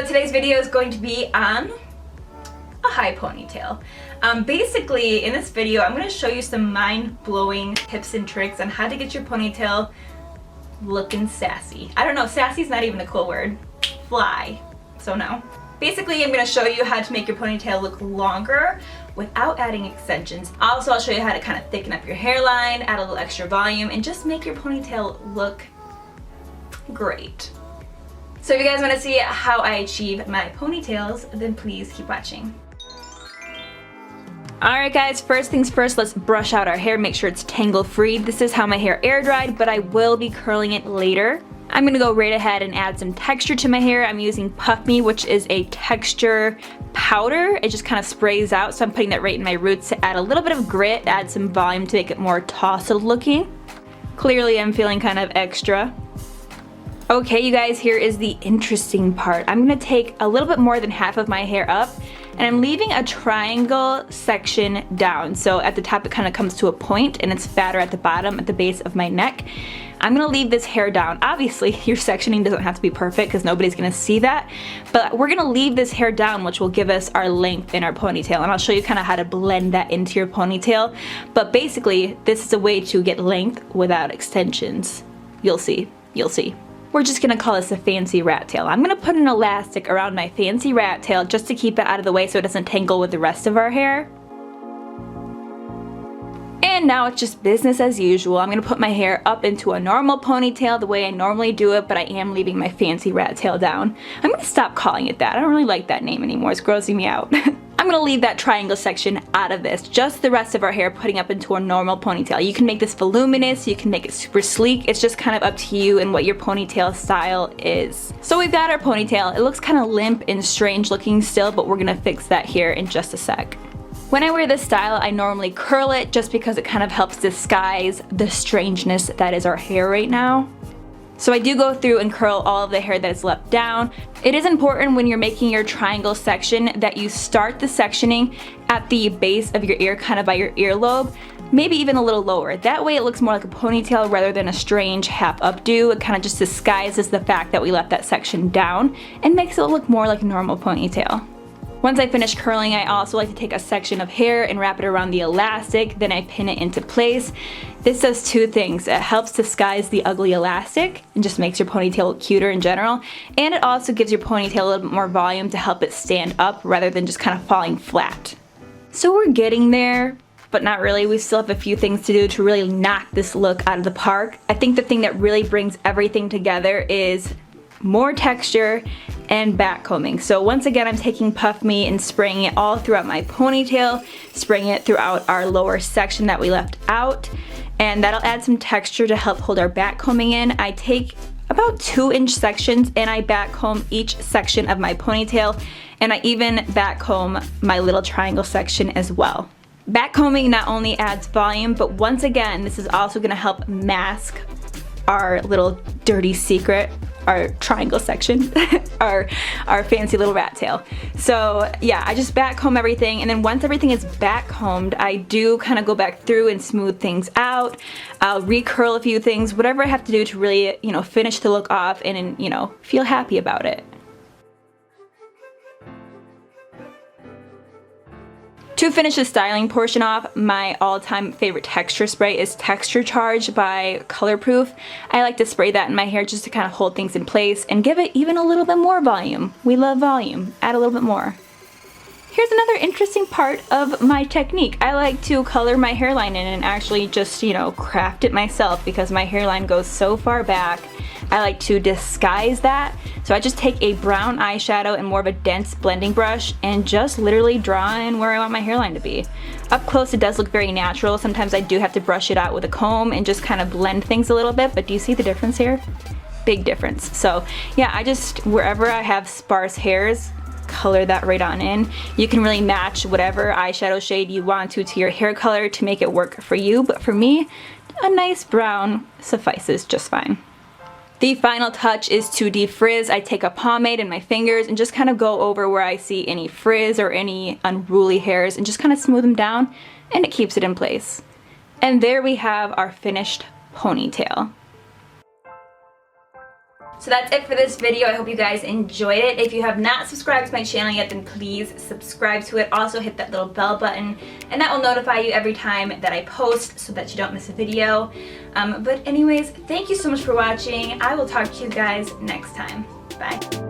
today's video is going to be on a high ponytail. Basically, in this video, I'm going to show you some mind-blowing tips and tricks on how to get your ponytail looking sassy. I don't know, sassy is not even a cool word. Fly. So no. Basically, I'm going to show you how to make your ponytail look longer without adding extensions. Also, I'll show you how to kind of thicken up your hairline, add a little extra volume, and just make your ponytail look great. So if you guys want to see how I achieve my ponytails, then please keep watching. Alright guys, first things first, let's brush out our hair, make sure it's tangle free. This is how my hair air dried, but I will be curling it later. I'm going to go right ahead and add some texture to my hair. I'm using Puff Me, which is a texture powder. It just kind of sprays out, so I'm putting that right in my roots to add a little bit of grit, add some volume to make it more tousled looking. Clearly I'm feeling kind of extra. Okay, you guys, here is the interesting part. I'm going to take a little bit more than half of my hair up, and I'm leaving a triangle section down. So at the top it kind of comes to a point, and it's fatter at the bottom at the base of my neck. I'm going to leave this hair down. Obviously, your sectioning doesn't have to be perfect because nobody's going to see that, but we're going to leave this hair down, which will give us our length in our ponytail, and I'll show you kind of how to blend that into your ponytail. But basically, this is a way to get length without extensions. You'll see. You'll see. We're just gonna call this a fancy rat tail. I'm gonna put an elastic around my fancy rat tail just to keep it out of the way so it doesn't tangle with the rest of our hair. And now it's just business as usual. I'm gonna put my hair up into a normal ponytail the way I normally do it, but I am leaving my fancy rat tail down. I'm gonna stop calling it that. I don't really like that name anymore. It's grossing me out. I'm gonna leave that triangle section out of this, just the rest of our hair putting up into a normal ponytail. You can make this voluminous, you can make it super sleek, it's just kind of up to you and what your ponytail style is. So we've got our ponytail. It looks kind of limp and strange looking still, but we're gonna fix that here in just a sec. When I wear this style, I normally curl it just because it kind of helps disguise the strangeness that is our hair right now. So I do go through and curl all of the hair that is left down. It is important when you're making your triangle section that you start the sectioning at the base of your ear, kind of by your earlobe, maybe even a little lower. That way it looks more like a ponytail rather than a strange half updo. It kind of just disguises the fact that we left that section down and makes it look more like a normal ponytail. Once I finish curling, I also like to take a section of hair and wrap it around the elastic, then I pin it into place. This does two things. It helps disguise the ugly elastic and just makes your ponytail look cuter in general, and it also gives your ponytail a little bit more volume to help it stand up rather than just kind of falling flat. So we're getting there, but not really. We still have a few things to do to really knock this look out of the park. I think the thing that really brings everything together is more texture and back combing. So once again, I'm taking Puff Me and spraying it all throughout my ponytail, spraying it throughout our lower section that we left out, and that'll add some texture to help hold our back combing in. I take about 2-inch sections and I back comb each section of my ponytail, and I even back comb my little triangle section as well. Back combing not only adds volume, but once again, this is also going to help mask our little dirty secret, our triangle section, our fancy little rat tail. So yeah, I just back comb everything, and then once everything is back combed, I do kind of go back through and smooth things out. I'll recurl a few things, whatever I have to do to really, finish the look off and, feel happy about it. To finish the styling portion off, my all-time favorite texture spray is Texture Charge by Colorproof. I like to spray that in my hair just to kind of hold things in place and give it even a little bit more volume. We love volume. Add a little bit more. Here's another interesting part of my technique. I like to color my hairline in and actually just, craft it myself because my hairline goes so far back. I like to disguise that. So I just take a brown eyeshadow and more of a dense blending brush and just literally draw in where I want my hairline to be. Up close it does look very natural. Sometimes I do have to brush it out with a comb and just kind of blend things a little bit, but do you see the difference here? Big difference. So yeah, I just, wherever I have sparse hairs, color that right on in. You can really match whatever eyeshadow shade you want to your hair color to make it work for you, but for me, a nice brown suffices just fine. The final touch is to defrizz. I take a pomade in my fingers and just kind of go over where I see any frizz or any unruly hairs and just kind of smooth them down, and it keeps it in place. And there we have our finished ponytail. So that's it for this video. I hope you guys enjoyed it. If you have not subscribed to my channel yet, then please subscribe to it. Also hit that little bell button, and that will notify you every time that I post so that you don't miss a video. But anyways, thank you so much for watching. I will talk to you guys next time. Bye.